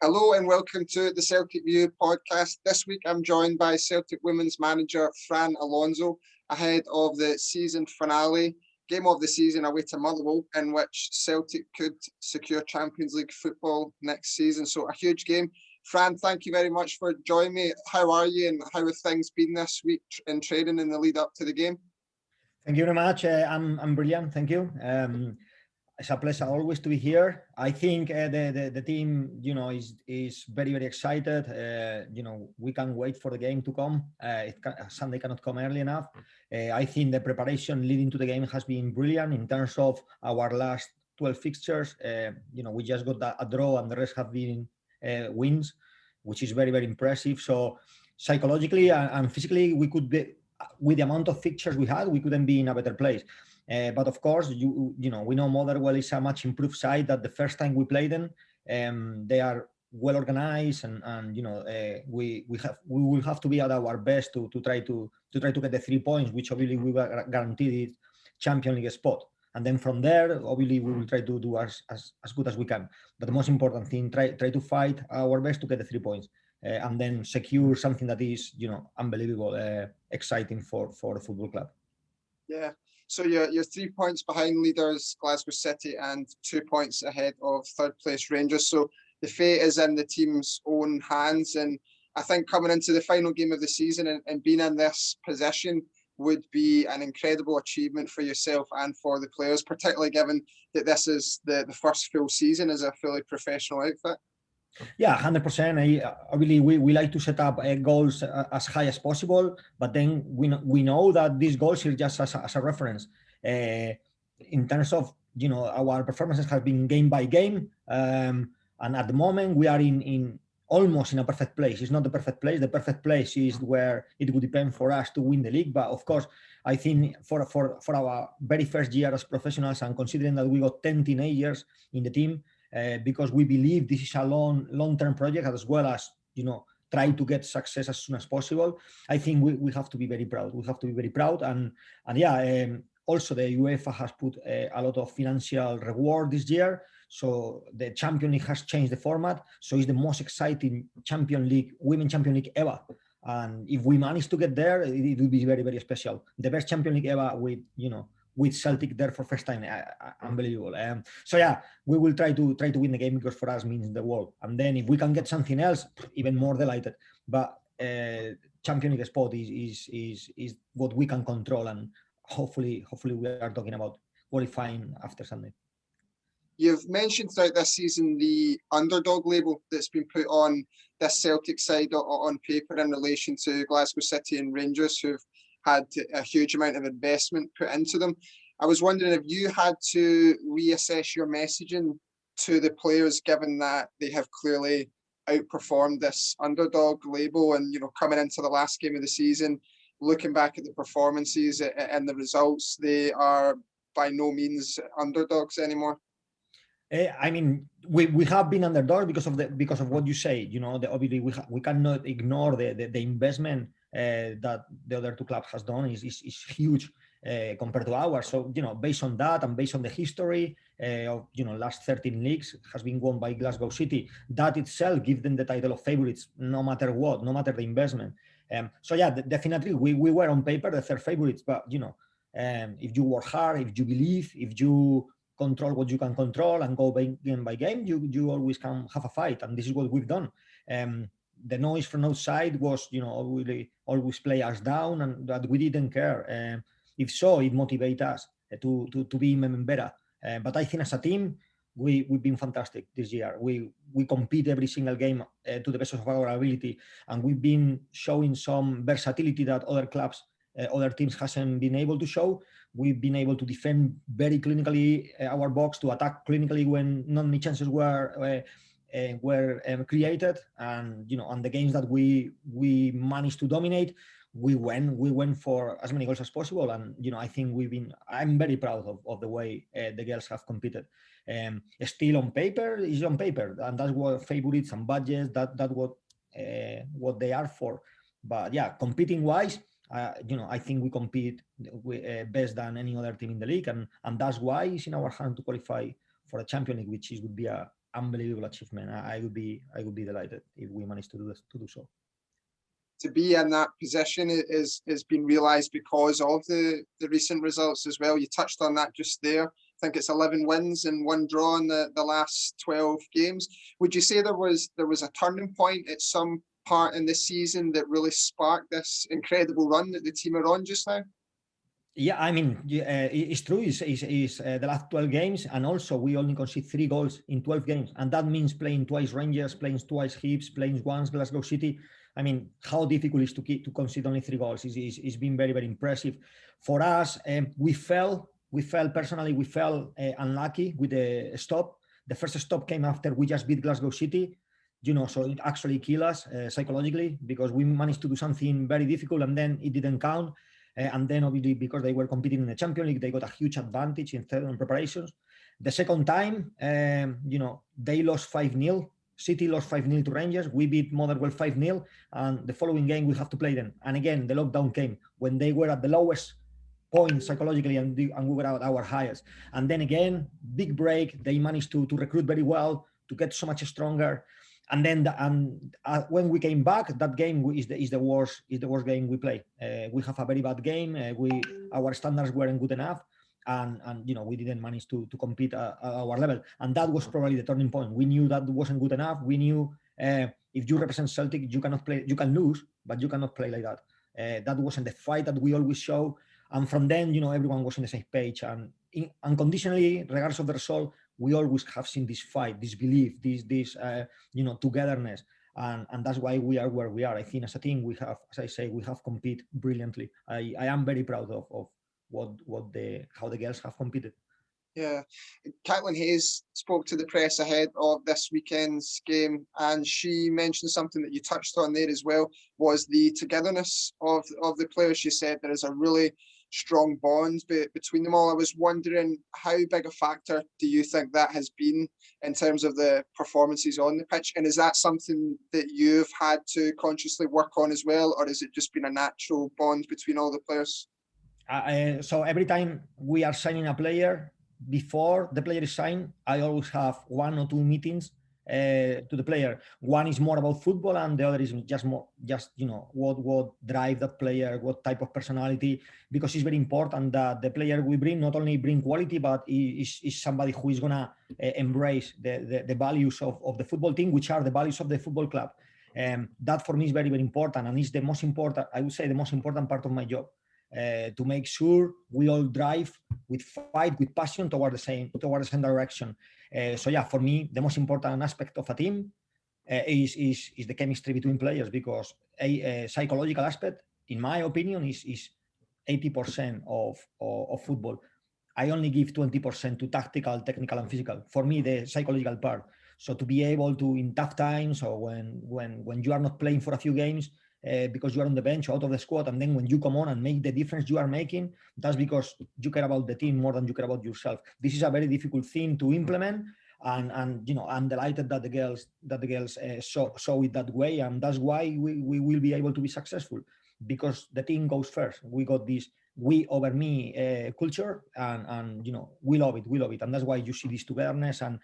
Hello and welcome to the Celtic View podcast. This week I'm joined by Celtic Women's manager Fran Alonso ahead of the season finale, game of the season away to Motherwell, in which Celtic could secure Champions League football next season. So a huge game. Fran, thank you very much for joining me. How are you and how have things been this week in training in the lead up to the game? Thank you very much. I'm brilliant. Thank you. It's a pleasure always to be here. I think the team, is very excited. We can't wait for the game to come. Sunday cannot come early enough. I think the preparation leading to the game has been brilliant in terms of our last 12 fixtures. We just got a draw and the rest have been wins, which is very impressive. So psychologically and physically, we could be, with the amount of fixtures we had, we couldn't be in a better place. But of course, we know Motherwell is a much improved side that the first time we played them. They are well organized, and we will have to be at our best to try to get the 3 points, which obviously we were guaranteed Champions League spot. And then from there, obviously, we will try to do as good as we can. But the most important thing, try to fight our best to get the 3 points, and then secure something that is, unbelievable, exciting for the football club. Yeah. So you're 3 points behind leaders Glasgow City and 2 points ahead of third place Rangers. So the fate is in the team's own hands. And I think coming into the final game of the season and being in this position would be an incredible achievement for yourself and for the players, particularly given that this is the first full season as a fully professional outfit. Yeah, 100%. Obviously, we like to set up goals as high as possible, but then we know that these goals are just as a reference. In terms of, our performances have been game by game, and at the moment we are in almost in a perfect place. It's not the perfect place. The perfect place is where it would depend for us to win the league. But of course, I think for our very first year as professionals, and considering that we got 10 teenagers in the team, because we believe this is a long-term project, as well as try to get success as soon as possible. I think we have to be very proud. We have to be very proud, and yeah. Also, the UEFA has put a lot of financial reward this year. So the Champions League has changed the format. So it's the most exciting Women Champions League ever. And if we manage to get there, it will be very special. The best Champions League ever with Celtic there for first time. Unbelievable. So yeah, we will try to win the game, because for us means the world. And then if we can get something else, even more delighted. But Champions League spot is what we can control, and hopefully we are talking about qualifying after Sunday. You've mentioned throughout this season the underdog label that's been put on this Celtic side on paper in relation to Glasgow City and Rangers, who've had a huge amount of investment put into them. I was wondering if you had to reassess your messaging to the players, given that they have clearly outperformed this underdog label, and coming into the last game of the season, looking back at the performances and the results, they are by no means underdogs anymore. I mean, we have been underdogs because of what you say. Obviously we cannot ignore the investment that the other two clubs has done is huge compared to ours. So based on that and based on the history of last 13 leagues has been won by Glasgow City, that itself gives them the title of favourites, no matter what, no matter the investment. So yeah, definitely we were on paper the third favourites, but if you work hard, if you believe, if you control what you can control and go game by game, you always can have a fight, and this is what we've done. The noise from outside was, always play us down, and that we didn't care. If so, it motivates us to be even better. But I think as a team, we've been fantastic this year. We compete every single game to the best of our ability, and we've been showing some versatility that other clubs, other teams hasn't been able to show. We've been able to defend very clinically our box, to attack clinically when not many chances were created, and on the games that we managed to dominate, we went for as many goals as possible. And I think I'm very proud of the way the girls have competed. Still on paper is on paper, and that's what favorites and budgets, that what they are for. But yeah, competing wise, I think we compete best than any other team in the league, and that's why it's in our hand to qualify for a Champions League, which would be a unbelievable achievement. I would be delighted if we managed to do this, to do so. To be in that position is been realised because of the recent results as well. You touched on that just there. I think it's 11 wins and 1 draw in the last 12 games. Would you say there was a turning point at some part in this season that really sparked this incredible run that the team are on just now? Yeah, I mean, it's true. It's the last 12 games, and also we only concede 3 goals in 12 games, and that means playing twice Rangers, playing twice Hibs, playing once Glasgow City. I mean, how difficult it is to concede only 3 goals? It's been very, very impressive. For us, we felt personally, we felt unlucky with the stop. The first stop came after we just beat Glasgow City, so it actually killed us psychologically, because we managed to do something very difficult and then it didn't count. And then obviously, because they were competing in the Champions League, they got a huge advantage in third on preparations. The second time, they lost 5-0. City lost 5-0 to Rangers. We beat Motherwell 5-0. And the following game, we have to play them. And again, the lockdown came when they were at the lowest point psychologically and we were at our highest. And then again, big break. They managed to recruit very well, to get so much stronger. And then when we came back, that game is the worst game we play. We have a very bad game. Our standards weren't good enough, and we didn't manage to compete at our level. And that was probably the turning point. We knew that wasn't good enough. We knew if you represent Celtic, you cannot play. You can lose, but you cannot play like that. That wasn't the fight that we always show. And from then, everyone was on the same page. And unconditionally, regardless of the result, we always have seen this fight, this belief, this togetherness, and that's why we are where we are. I think as a team, we have, as I say, we have competed brilliantly. I am very proud of how the girls have competed. Yeah, Caitlin Hayes spoke to the press ahead of this weekend's game, and she mentioned something that you touched on there as well, was the togetherness of the players. She said there is a really strong bond between them all. I was wondering, how big a factor do you think that has been in terms of the performances on the pitch? And is that something that you've had to consciously work on as well, or has it just been a natural bond between all the players? So every time we are signing a player, before the player is signed, I always have 1 or 2 meetings to the player. One is more about football, and the other is just what drive that player, what type of personality, because it's very important that the player we bring not only bring quality, but is somebody who is gonna embrace the values of the football team, which are the values of the football club. That for me is very, very important, and it's the most important, I would say, the most important part of my job. To make sure we all drive with fight, with passion toward the same direction. So yeah, for me, the most important aspect of a team is the chemistry between players, because a psychological aspect, in my opinion, is 80% of football. I only give 20% to tactical, technical, and physical. For me, the psychological part. So to be able to, in tough times, or when you are not playing for a few games, because you are on the bench, out of the squad, and then when you come on and make the difference you are making, that's because you care about the team more than you care about yourself. This is a very difficult thing to implement, and I'm delighted that the girls show it that way, and that's why we will be able to be successful, because the team goes first. We got this we over me culture, and we love it, and that's why you see this togetherness. And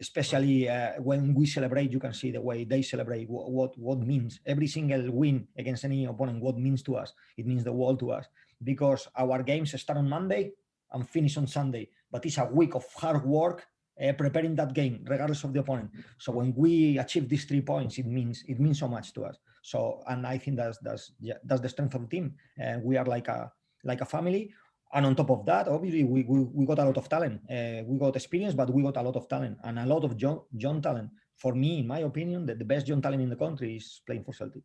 especially when we celebrate, you can see the way they celebrate, what means every single win against any opponent, what means to us. It means the world to us, because our games start on Monday and finish on Sunday, but it's a week of hard work preparing that game, regardless of the opponent. So when we achieve these 3 points, it means so much to us. So, and I think that's the strength of the team. We are like a family. And on top of that, obviously, we got a lot of talent. We got experience, but we got a lot of talent, and a lot of young talent. For me, in my opinion, the best young talent in the country is playing for Celtic.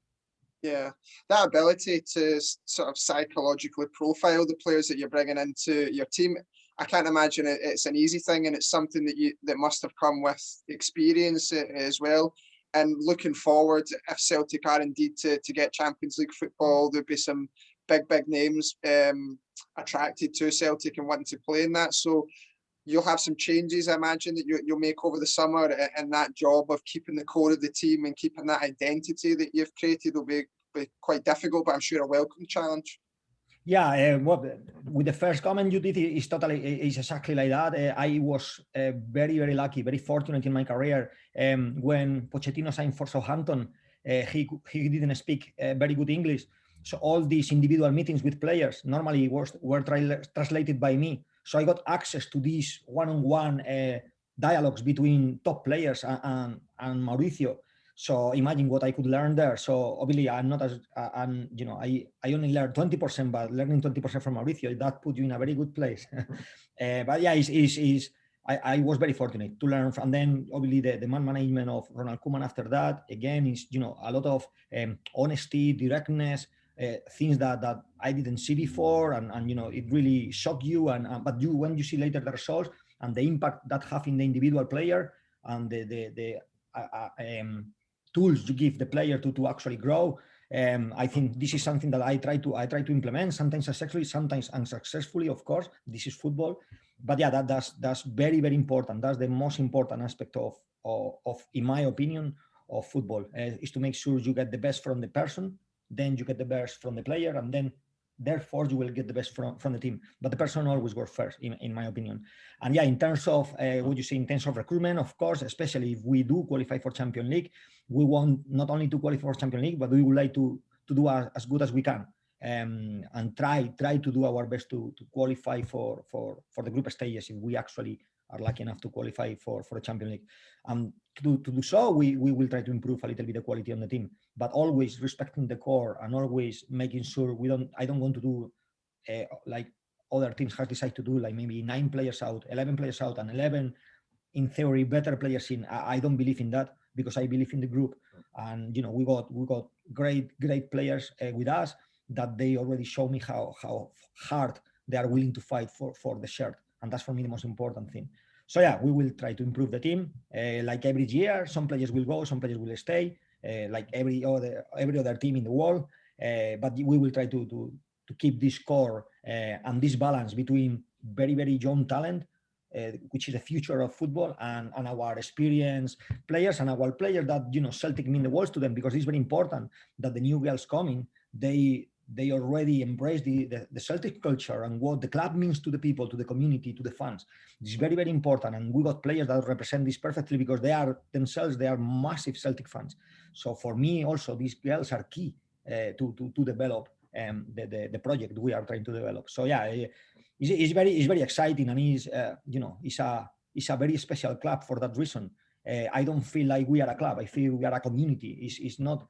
Yeah, that ability to sort of psychologically profile the players that you're bringing into your team, I can't imagine it's an easy thing, and it's something that must have come with experience as well. And looking forward, if Celtic are indeed to get Champions League football, there'll be some big names attracted to Celtic and wanting to play in that. So you'll have some changes, I imagine, that you'll make over the summer, and that job of keeping the core of the team and keeping that identity that you've created will be quite difficult, but I'm sure a welcome challenge. Yeah, well, with the first comment you did is exactly like that. I was very, very lucky, very fortunate in my career. When Pochettino signed for Southampton, he didn't speak very good English, so all these individual meetings with players normally were translated by me. So I got access to these one-on-one dialogues between top players and Mauricio. So imagine what I could learn there. So obviously I'm not as I'm I only learned 20%, but learning 20% from Mauricio, that put you in a very good place. But yeah, I was very fortunate to learn from. And then obviously the man management of Ronald Koeman after that again is a lot of honesty, directness, things that I didn't see before, and it really shocked you. And but when you see later the results and the impact that have in the individual player and the tools you give the player to actually grow. I think this is something that I try to implement, sometimes successfully, sometimes unsuccessfully. Of course, this is football, but yeah, that's very, very important. That's the most important aspect of in my opinion, of football, is to make sure you get the best from the person, then you get the best from the player, and then therefore you will get the best from the team. But the person always goes first, in my opinion. And yeah, in terms of what you say, in terms of recruitment, of course, especially if we do qualify for Champions League, we want not only to qualify for Champions League, but we would like to do as good as we can, and try to do our best to qualify for the group stages if we actually are lucky enough to qualify for the Champions League. And to do so, we will try to improve a little bit the quality on the team, but always respecting the core and always making sure I don't want to do like other teams have decided to do, like maybe 9 players out, 11 players out, and 11 in theory better players in. I don't believe in that, because I believe in the group. And we got great players with us that they already show me how hard they are willing to fight for the shirt, and that's for me the most important thing. So yeah, we will try to improve the team, like every year. Some players will go, some players will stay, like every other team in the world, but we will try to keep this core and this balance between very, very young talent, which is the future of football, and our experienced players, and our players that Celtic mean the world to them, because it's very important that the new girls coming, they already embrace the Celtic culture and what the club means to the people, to the community, to the fans. It's very, very important, and we got players that represent this perfectly, because they are massive Celtic fans. So for me also, these girls are key to develop the project we are trying to develop. So yeah, it's very exciting, and it's a very special club for that reason. I don't feel like we are a club. I feel we are a community. It's not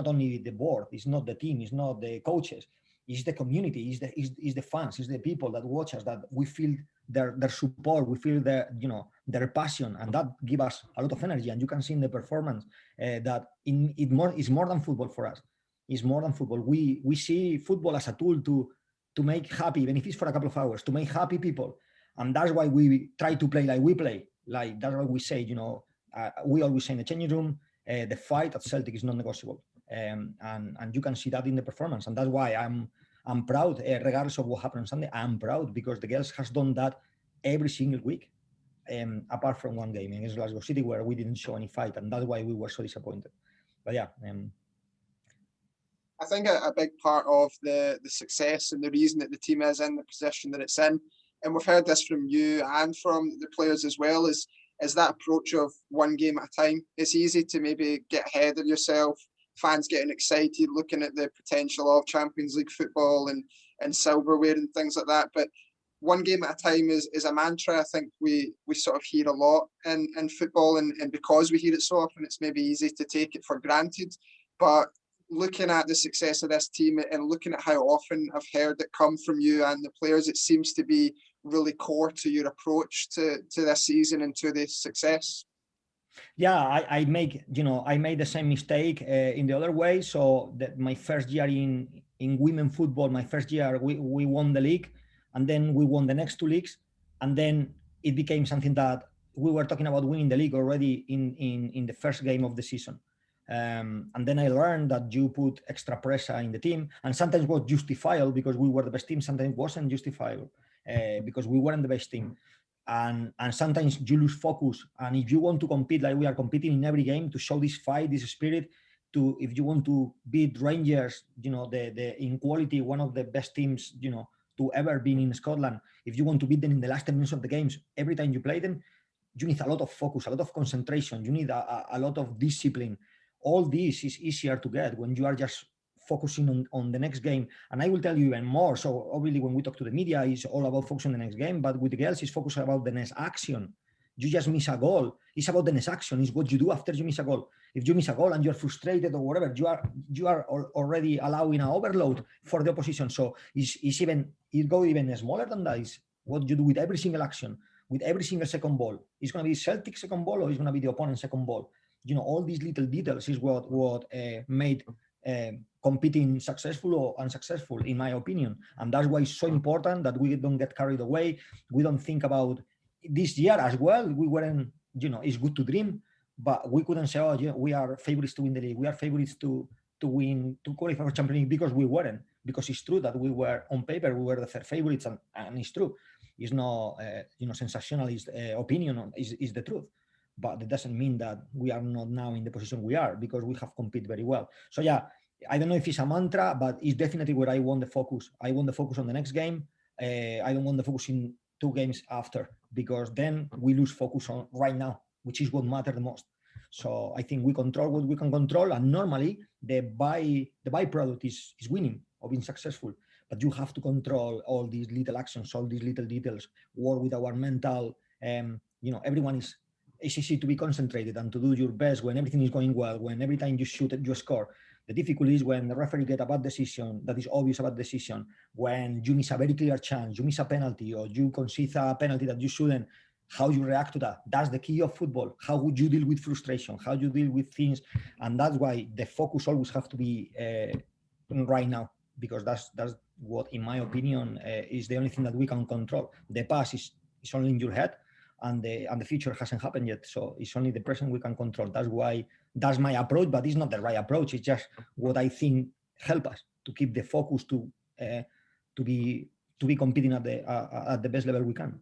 only the board, it's not the team, it's not the coaches, it's the community, it's the fans, it's the people that watch us, that we feel their support, we feel their passion, and that gives us a lot of energy. And you can see in the performance that it's more than football for us. It's more than football. We see football as a tool to make happy, even if it's for a couple of hours, to make happy people. And that's why we try to play like we play. Like that's what we say, we always say in the changing room, the fight at Celtic is non-negotiable. And you can see that in the performance. And that's why I'm proud, regardless of what happened on Sunday. I'm proud because the girls has done that every single week, apart from one game against Glasgow City where we didn't show any fight. And that's why we were so disappointed. But yeah, I think a big part of the success and the reason that the team is in the position that it's in, and we've heard this from you and from the players as well, is that approach of one game at a time. It's easy to maybe get ahead of yourself, fans getting excited, looking at the potential of Champions League football and silverware and things like that. But one game at a time is a mantra I think we sort of hear a lot in football, and because we hear it so often, it's maybe easy to take it for granted. But looking at the success of this team and looking at how often I've heard it come from you and the players, it seems to be really core to your approach to this season and to the success. Yeah, I made the same mistake in the other way. So that my first year in women football, my first year we won the league, and then we won the next 2 leagues, and then it became something that we were talking about winning the league already in the first game of the season. And then I learned that you put extra pressure in the team, and sometimes was justifiable because we were the best team, sometimes wasn't justifiable because we weren't the best team. And sometimes you lose focus. And if you want to compete like we are competing in every game, to show this fight, this spirit, if you want to beat Rangers, the in quality one of the best teams, to ever been in Scotland. If you want to beat them in the last 10 minutes of the games, every time you play them, you need a lot of focus, a lot of concentration. You need a lot of discipline. All this is easier to get when you are just focusing on the next game. And I will tell you even more. So obviously when we talk to the media, it's all about focusing on the next game, but with the girls, it's focused about the next action. You just miss a goal. It's about the next action. It's what you do after you miss a goal. If you miss a goal and you're frustrated or whatever, you are already allowing an overload for the opposition. So it goes even smaller than that. It's what you do with every single action, with every single second ball. It's going to be Celtic second ball or it's going to be the opponent's second ball. All these little details is what made competing successful or unsuccessful, in my opinion. And that's why it's so important that we don't get carried away. We don't think about this year as well. We weren't, it's good to dream, but we couldn't say, oh, we are favorites to win the league. We are favorites to qualify for Champions League, because we weren't. Because it's true that we were, on paper, we were the third favorites, and it's true. It's not, sensationalist opinion. Is the truth. But it doesn't mean that we are not now in the position we are, because we have competed very well. So yeah, I don't know if it's a mantra, but it's definitely where I want the focus. I want the focus on the next game. I don't want the focus in 2 games after, because then we lose focus on right now, which is what matters the most. So I think we control what we can control, and normally the byproduct is winning or being successful. But you have to control all these little actions, all these little details, work with our mental. Everyone is. It's easy to be concentrated and to do your best when everything is going well, when every time you shoot, you score. The difficulty is when the referee gets a bad decision, that is obvious about decision, when you miss a very clear chance, you miss a penalty, or you concede a penalty that you shouldn't, how you react to that. That's the key of football. How would you deal with frustration? How you deal with things? And that's why the focus always has to be right now, because that's what, in my opinion, is the only thing that we can control. The past is only in your head, and the future hasn't happened yet. So it's only the present we can control. That's why that's my approach, but it's not the right approach. It's just what I think help us to keep the focus to be competing at the best level we can.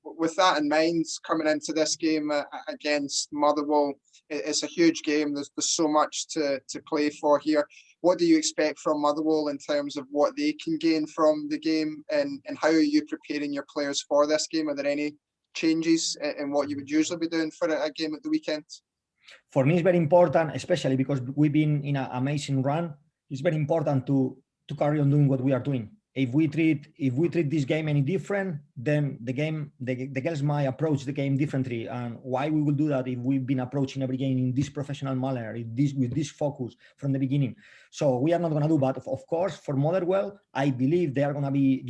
With that in mind, coming into this game against Motherwell, it's a huge game. There's so much to play for here. What do you expect from Motherwell in terms of what they can gain from the game, and how are you preparing your players for this game? Are there any changes in what you would usually be doing for a game at the weekend? For me, it's very important, especially because we've been in an amazing run. It's very important to carry on doing what we are doing. If we treat this game any different, then the girls might approach the game differently. And why we will do that if we've been approaching every game in this professional manner, with this focus from the beginning? So we are not going to do. But of course, for Motherwell, I believe they are going to be,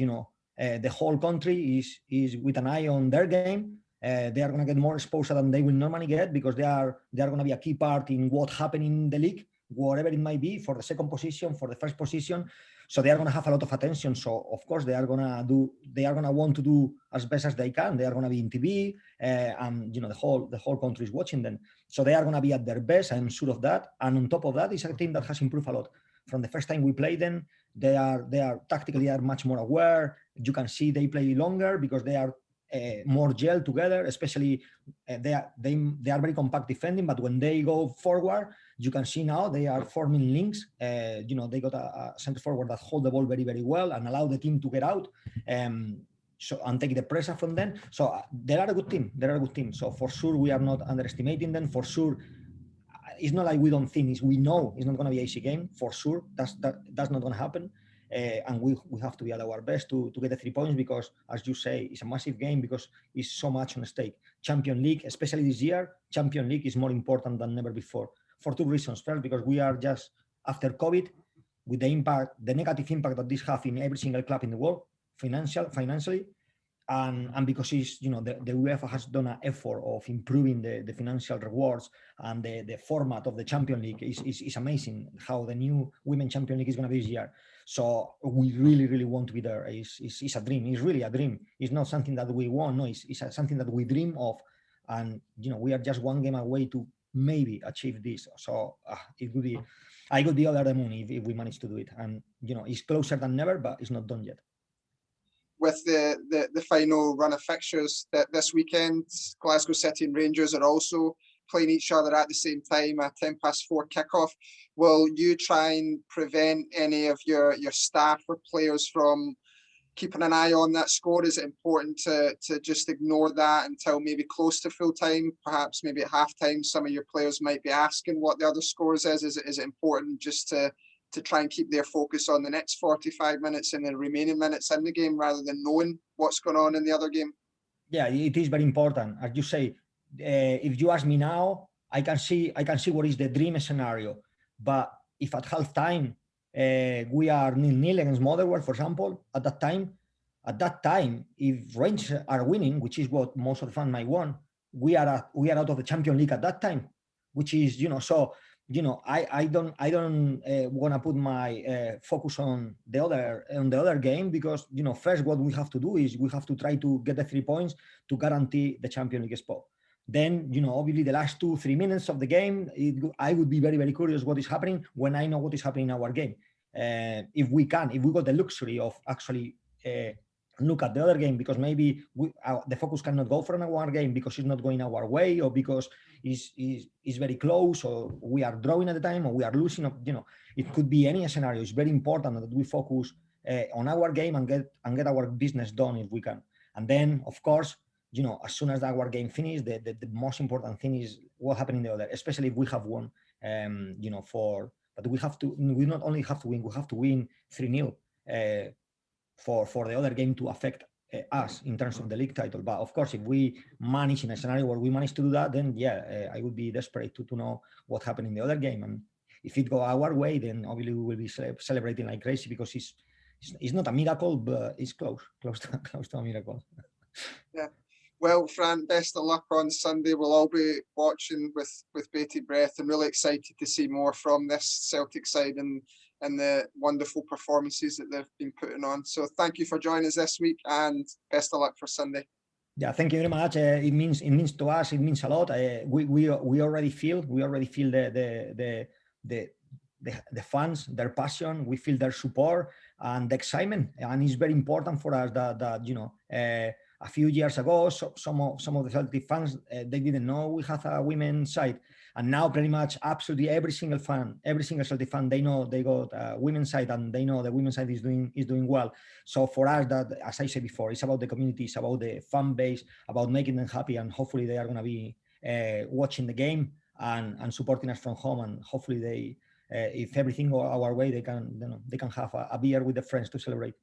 the whole country is with an eye on their game. They are going to get more exposure than they will normally get, because they are going to be a key part in what happened in the league, whatever it might be, for the second position, for the first position. So they are going to have a lot of attention. So of course they are going to want to do as best as they can. They are going to be in TV, and the whole country is watching them. So they are going to be at their best. I'm sure of that. And on top of that, it's a team that has improved a lot. From the first time we played them, they are tactically much more aware. You can see they play longer because they are more gel together. Especially they are very compact defending, but when they go forward, you can see now they are forming links. They got a center forward that hold the ball very, very well and allow the team to get out, and take the pressure from them. So they are a good team. So for sure we are not underestimating them. For sure, it's not like we don't think. We know it's not going to be an easy game. For sure, that's not going to happen. And we have to be at our best to get the 3 points, because, as you say, it's a massive game because it's so much on stake. Champions League, especially this year, Champions League is more important than ever before, for 2 reasons. First, because we are just after COVID, with the negative impact that this has in every single club in the world, financially, and because it's, the UEFA has done an effort of improving the financial rewards, and the format of the Champions League is amazing. How the new Women Champions League is going to be this year. So we really, really want to be there. It's a dream. It's really a dream. It's not something that we want. No, it's something that we dream of, and we are just 1 game away to maybe achieve this. So it would be, I could be over the moon if we manage to do it. And it's closer than ever, but it's not done yet. With the final run of fixtures that this weekend, Glasgow City and Rangers are also playing each other at the same time, a 4:10 kickoff. Will you try and prevent any of your staff or players from keeping an eye on that score? Is it important to just ignore that until maybe close to full time? Perhaps maybe at halftime, some of your players might be asking what the other scores is. Is it important just to try and keep their focus on the next 45 minutes and the remaining minutes in the game rather than knowing what's going on in the other game? Yeah, it is very important. As you say, if you ask me now, I can see what is the dream scenario. But if at halftime we are 0-0 against Motherwell, for example, at that time, if Rangers are winning, which is what most of the fans might want, we are out of the Champions League at that time, which is, so. I don't want to put my focus on the other game, because first what we have to do is we have to try to get the 3 points to guarantee the Champions League spot. Then obviously the last 2-3 minutes of the game, I would be very, very curious what is happening when I know what is happening in our game. If we got the luxury of actually look at the other game, because maybe the focus cannot go for our game because it's not going our way, or because it's very close, or we are drawing at the time, or we are losing. It could be any scenario. It's very important that we focus on our game and get our business done if we can. And then, of course, as soon as our game finishes, the most important thing is what happened in the other, especially if we have won. But we not only have to win, we have to win 3-0. For the other game to affect us in terms of the league title. But of course, if we manage in a scenario where we manage to do that, then I would be desperate to know what happened in the other game. And if it go our way, then obviously we will be celebrating like crazy, because it's not a miracle, but it's close to a miracle. Yeah. Well, Fran, best of luck on Sunday. We'll all be watching with bated breath and really excited to see more from this Celtic side and the wonderful performances that they've been putting on. So thank you for joining us this week, and best of luck for Sunday. Yeah, thank you very much. It means to us. It means a lot. We already feel the fans, their passion. We feel their support and the excitement, and it's very important for us that a few years ago, some of the Celtic fans they didn't know we have a women's side, and now pretty much absolutely every single Celtic fan, they know they got a women's side, and they know the women's side is doing well. So for us, that, as I said before, it's about the community, it's about the fan base, about making them happy, and hopefully they are going to be watching the game and supporting us from home, and hopefully they, if everything go our way, they can have a beer with the friends to celebrate.